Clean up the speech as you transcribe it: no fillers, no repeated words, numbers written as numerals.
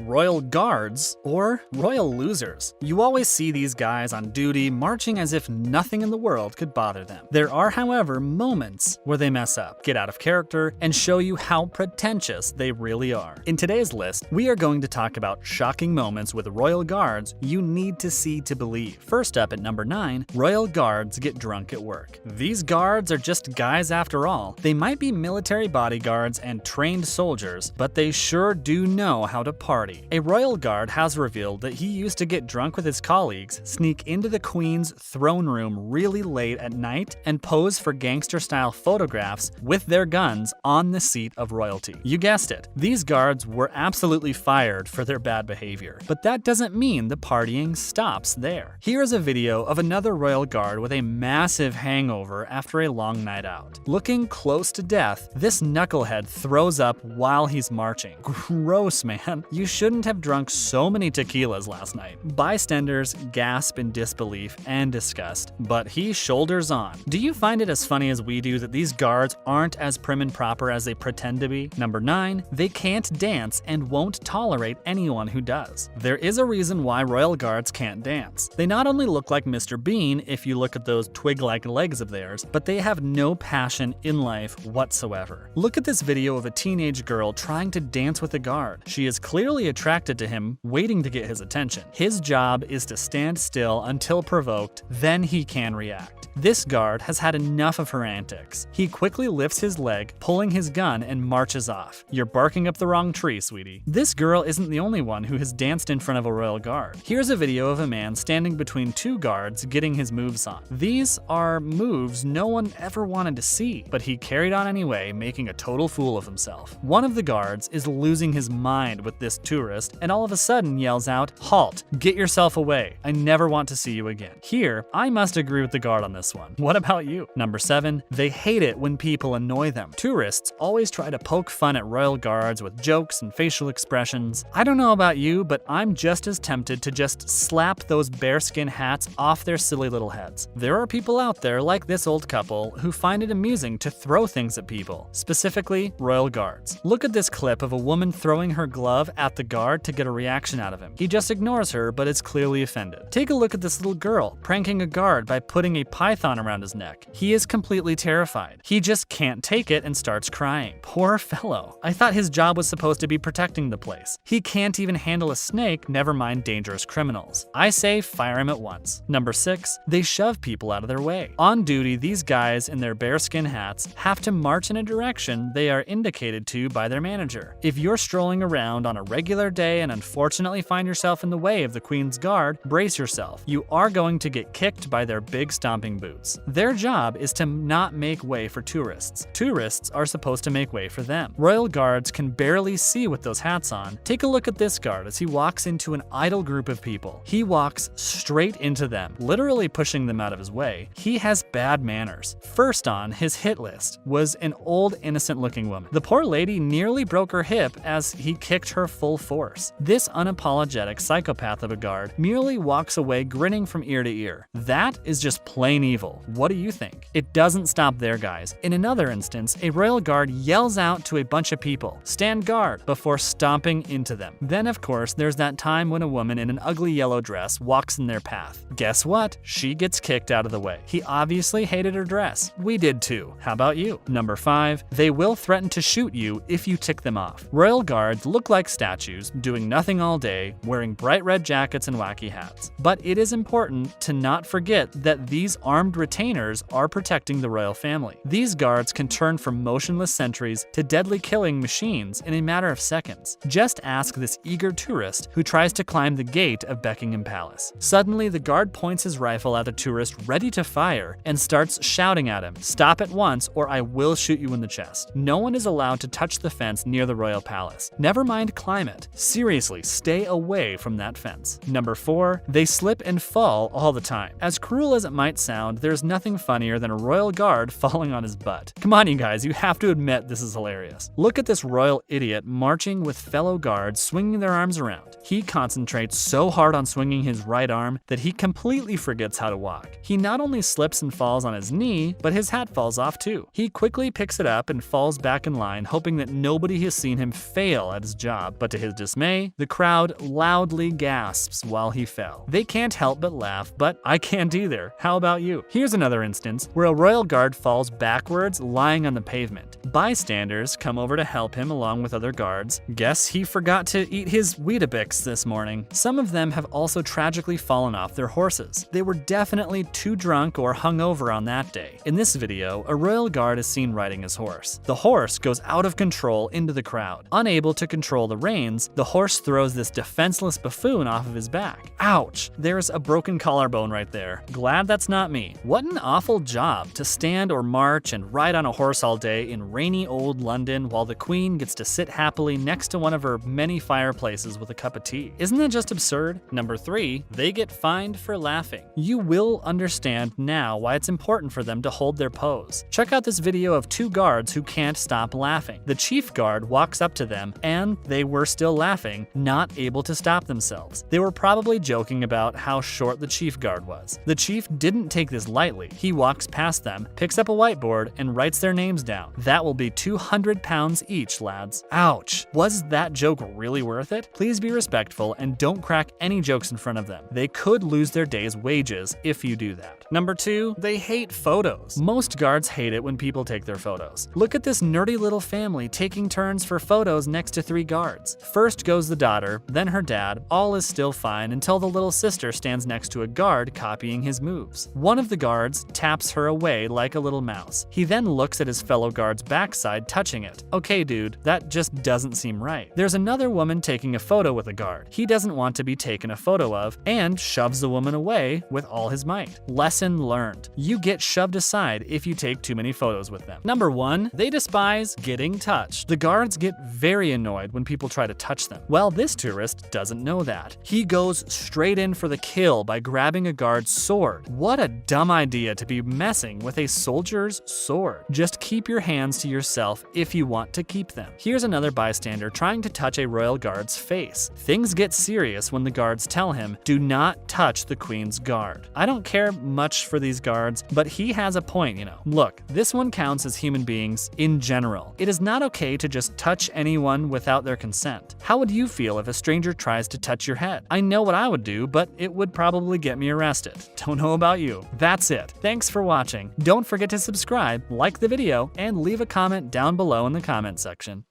royal guards, or royal losers. You always see these guys on duty marching as if nothing in the world could bother them. There are, however, moments where they mess up, get out of character, and show you how pretentious they really are. In today's list, we are going to talk about shocking moments with royal guards you need to see to believe. First up at number 9, royal guards get drunk at work. These guards are just guys after all. They might be military bodyguards and trained soldiers, but they sure do know how to party. A royal guard has revealed that he used to get drunk with his colleagues, sneak into the Queen's throne room really late at night, and pose for gangster-style photographs with their guns on the seat of royalty. You guessed it, these guards were absolutely fired for their bad behavior. But that doesn't mean the partying stops there. Here is a video of another royal guard with a massive hangover after a long night out. Looking close to death, this knucklehead throws up while he's marching. Gross, man. You shouldn't have drunk so many tequilas last night. Bystanders gasp in disbelief and disgust, but he shoulders on. Do you find it as funny as we do that these guards aren't as prim and proper as they pretend to be? Number 9, they can't dance and won't tolerate anyone who does. There is a reason why royal guards can't dance. They not only look like Mr. Bean if you look at those twig-like legs of theirs, but they have no passion in life whatsoever. Look at this video of a teenage girl trying to dance with a guard. She is clearly attracted to him, waiting to get his attention. His job is to stand still until provoked, then he can react. This guard has had enough of her antics. He quickly lifts his leg, pulling his gun, and marches off. You're barking up the wrong tree, sweetie. This girl isn't the only one who has danced in front of a royal guard. Here's a video of a man standing between two guards getting his moves on. These are moves no one ever wanted to see, but he carried on anyway, making a total fool of himself. One of the guards is losing his mind with this tourist and all of a sudden yells out, "Halt! Get yourself away. I never want to see you again." Here, I must agree with the guard on this one. What about you? Number 7, they hate it when people annoy them. Tourists always try to poke fun at royal guards with jokes and facial expressions. I don't know about you, but I'm just as tempted to just slap those bearskin hats off their silly little heads. There are people out there like this old couple who find it amusing to throw things at people, specifically royal guards. Look at this clip of a woman throwing her glove at the guard to get a reaction out of him. He just ignores her, but is clearly offended. Take a look at this little girl pranking a guard by putting a python around his neck. He is completely terrified. He just can't take it and starts crying. Poor fellow. I thought his job was supposed to be protecting the place. He can't even handle a snake, never mind dangerous criminals. I say fire him at once. Number 6, they shove people out of their way. On duty, these guys in their bearskin hats have to march in a direction they are indicated to by their manager. If you're strolling around on a regular day and unfortunately find yourself in the way of the Queen's Guard, brace yourself. You are going to get kicked by their big stomping boots. Their job is to not make way for tourists. Tourists are supposed to make way for them. Royal guards can barely see with those hats on. Take a look at this guard as he walks into an idle group of people. He walks straight into them, literally pushing them out of his way. He has bad manners. First on his hit list was an old, innocent-looking woman. The poor lady nearly broke her hip as he kicked her full force. This unapologetic psychopath of a guard merely walks away grinning from ear to ear. That is just plain evil. What do you think? It doesn't stop there, guys. In another instance, a royal guard yells out to a bunch of people, "Stand guard," before stomping into them. Then, of course, there's that time when a woman in an ugly yellow dress walks in their path. Guess what? She gets kicked out of the way. He obviously hated her dress. We did too. How about you? Number 5, they will threaten to shoot you if you tick them off. Royal guards look like statues, doing nothing all day, wearing bright red jackets and wacky hats. But it is important to not forget that these armed retainers are protecting the royal family. These guards can turn from motionless sentries to deadly killing machines in a matter of seconds. Just ask this eager tourist who tries to climb the gate of Buckingham Palace. Suddenly, the guard points his rifle at the tourist ready to fire and starts shouting at him, "Stop at once or I will shoot you in the chest." No one is allowed to touch the fence near the royal palace. Never mind climb it. Seriously, stay away from that fence. Number 4, they slip and fall all the time. As cruel as it might sound, around, there's nothing funnier than a royal guard falling on his butt. Come on, you guys, you have to admit this is hilarious. Look at this royal idiot marching with fellow guards swinging their arms around. He concentrates so hard on swinging his right arm that he completely forgets how to walk. He not only slips and falls on his knee, but his hat falls off too. He quickly picks it up and falls back in line, hoping that nobody has seen him fail at his job. But to his dismay, the crowd loudly gasps while he fell. They can't help but laugh, but I can't either. How about you? Here's another instance where a royal guard falls backwards, lying on the pavement. Bystanders come over to help him along with other guards. Guess he forgot to eat his Weetabix this morning. Some of them have also tragically fallen off their horses. They were definitely too drunk or hungover on that day. In this video, a royal guard is seen riding his horse. The horse goes out of control into the crowd. Unable to control the reins, the horse throws this defenseless buffoon off of his back. Ouch! There's a broken collarbone right there. Glad that's not me. What an awful job to stand or march and ride on a horse all day in rainy old London while the Queen gets to sit happily next to one of her many fireplaces with a cup of tea. Isn't that just absurd? Number 3, they get fined for laughing. You will understand now why it's important for them to hold their pose. Check out this video of 2 guards who can't stop laughing. The chief guard walks up to them and they were still laughing, not able to stop themselves. They were probably joking about how short the chief guard was. The chief didn't take this lightly. He walks past them, picks up a whiteboard, and writes their names down. That will be 200 pounds each, lads. Ouch. Was that joke really worth it? Please be respectful and don't crack any jokes in front of them. They could lose their day's wages if you do that. Number 2, they hate photos. Most guards hate it when people take their photos. Look at this nerdy little family taking turns for photos next to 3 guards. First goes the daughter, then her dad. All is still fine until the little sister stands next to a guard copying his moves. One of the guards taps her away like a little mouse. He then looks at his fellow guard's backside, touching it. Okay, dude, that just doesn't seem right. There's another woman taking a photo with a guard. He doesn't want to be taken a photo of and shoves the woman away with all his might. Lesson learned. You get shoved aside if you take too many photos with them. Number 1, they despise getting touched. The guards get very annoyed when people try to touch them. Well, this tourist doesn't know that. He goes straight in for the kill by grabbing a guard's sword. What a dumb idea to be messing with a soldier's sword. Just keep your hands to yourself if you want to keep them. Here's another bystander trying to touch a royal guard's face. Things get serious when the guards tell him, do not touch the Queen's guard. I don't care much for these guards, but he has a point, you know. Look, this one counts as human beings in general. It is not okay to just touch anyone without their consent. How would you feel if a stranger tries to touch your head? I know what I would do, but it would probably get me arrested. Don't know about you. That's it. Thanks for watching. Don't forget to subscribe, like the video, and leave a comment down below in the comment section.